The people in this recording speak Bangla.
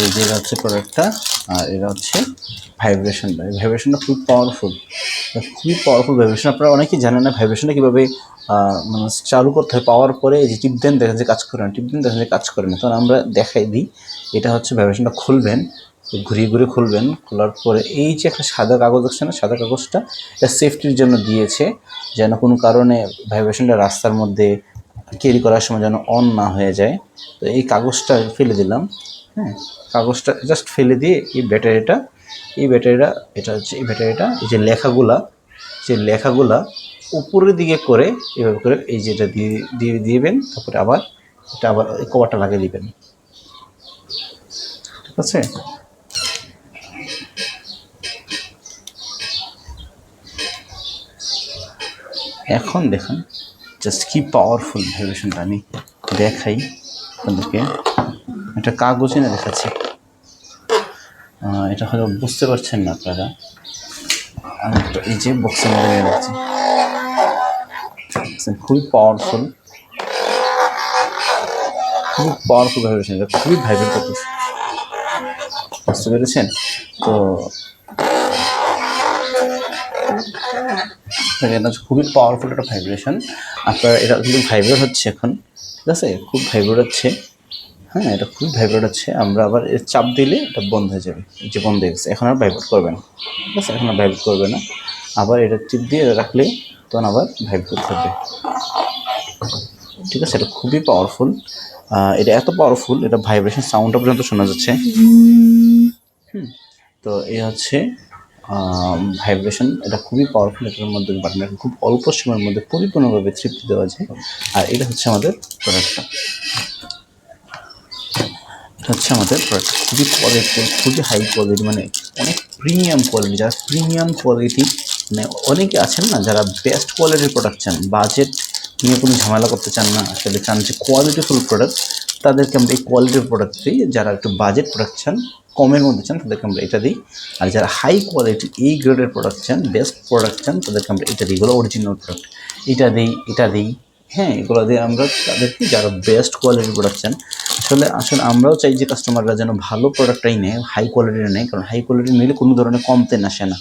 এই যে এটা হচ্ছে প্রোডাক্টটা, আর এটা হচ্ছে ভাইব্রেশনটা। এই ভাইব্রেশনটা খুব পাওয়ারফুল, ভাইব্রেশন। আপনারা অনেকেই জানেন না ভাইব্রেশনটা কীভাবে মানে চালু করতে হয়। পাওয়ার পরে এই যে টিপ দেন, দেখেন যে কাজ করে না, টিপ দেন, দেখেন যে কাজ করে না। তখন আমরা দেখাই দিই। এটা হচ্ছে ভাইব্রেশনটা খুলবেন, ঘুরিয়ে ঘুরিয়ে খুলবেন। খোলার পরে এই যে একটা সাদা কাগজ আছে না, সাদা কাগজটা এটা সেফটির জন্য দিয়েছে, যেন কোনো কারণে ভাইব্রেশনটা রাস্তার মধ্যে ক্যারি করার সময় যেন অন না হয়ে যায়। তো এই কাগজটা ফেলে দিলাম। হ্যাঁ, কাগজটা জাস্ট ফেলে দিয়ে এই ব্যাটারিটা, এটা হচ্ছে এই ব্যাটারিটা, এই যে লেখাগুলা উপরের দিকে করে এভাবে করে এই যে এটা দিয়ে দিয়ে দিবেন। তারপরে আবার এটা আবার এই কভারটা লাগিয়ে দিবেন। ঠিক আছে? এখন দেখুন জাস্ট কি পাওয়ারফুল ভাইব্রেশনটা। আমি দেখাই আপনাদেরকে, একটা কাগজ এনে দেখাচ্ছি। এটা হয়তো বুঝতে পারছেন না আপনারা। আমি এই যে বক্সের মধ্যে নিয়ে রাখছি, খুবই পাওয়ারফুল, ভাইব্রেশন। এটা খুবই ভাইব্রেট করতেছে, বুঝতে পেরেছেন? তো এটা খুবই পাওয়ারফুল একটা ভাইব্রেশন। আপনার এটা কিন্তু ভাইব্রেট হচ্ছে এখন, ঠিক আছে? খুব ভাইব্রেট হচ্ছে। হ্যাঁ, এটা খুব ভাইব্রেট হচ্ছে। আমরা আবার এর চাপ দিলে এটা বন্ধ হয়ে যাবে। যে বন্ধ হয়ে গেছে, এখন আর ভাইব্রেট করবে না। ঠিক আছে? এখন আর ভাইব্রেট করবে না। আবার এটা টিপ দিয়ে রাখলে তখন আবার ভাইব্রেট করবে। ঠিক আছে? এটা খুবই পাওয়ারফুল। এটা এত পাওয়ারফুল, এটা ভাইব্রেশন সাউন্ডটা পর্যন্ত শোনা যাচ্ছে। তো এই হচ্ছে ভাইব্রেশন। এটা খুবই পাওয়ারফুল। এটার মধ্যে বাটনটা খুব অল্প সময়ের মধ্যে পরিপূর্ণভাবে তৃপ্তি দেওয়া যায়। আর এটা হচ্ছে আমাদের প্রোডাক্টটা। খুবই কোয়ালিটিফুল, খুবই হাই কোয়ালিটি, মানে অনেক প্রিমিয়াম কোয়ালিটি। যারা প্রিমিয়াম কোয়ালিটি, মানে অনেকে আছেন না যারা বেস্ট কোয়ালিটির প্রোডাক্ট চান, বাজেট নিয়ে কোনো ঝামেলা করতে চান না, আসলে চান যে কোয়ালিটিফুল প্রোডাক্ট, তাদেরকে আমরা এই কোয়ালিটির প্রোডাক্ট দিই। যারা একটু বাজেট প্রোডাক্ট চান, কমের মধ্যে চান, তাদেরকে আমরা এটা দিই। আর যারা হাই কোয়ালিটি এই গ্রেডের প্রোডাক্ট চান, বেস্ট প্রোডাক্ট চান, তাদেরকে আমরা এটা দিই। এগুলো অরিজিনাল প্রোডাক্ট, এটা দিই। হ্যাঁ, এগুলো দিয়ে আমরা তাদেরকে, যারা বেস্ট কোয়ালিটির প্রোডাক্ট চান। আসলে আমরাও চাই যে কাস্টমাররা যেন ভালো প্রোডাক্টটাই নেয়, হাই কোয়ালিটির নেয়। কারণ হাই কোয়ালিটি নিলে কোনো ধরনের কমপ্লেন আসে না।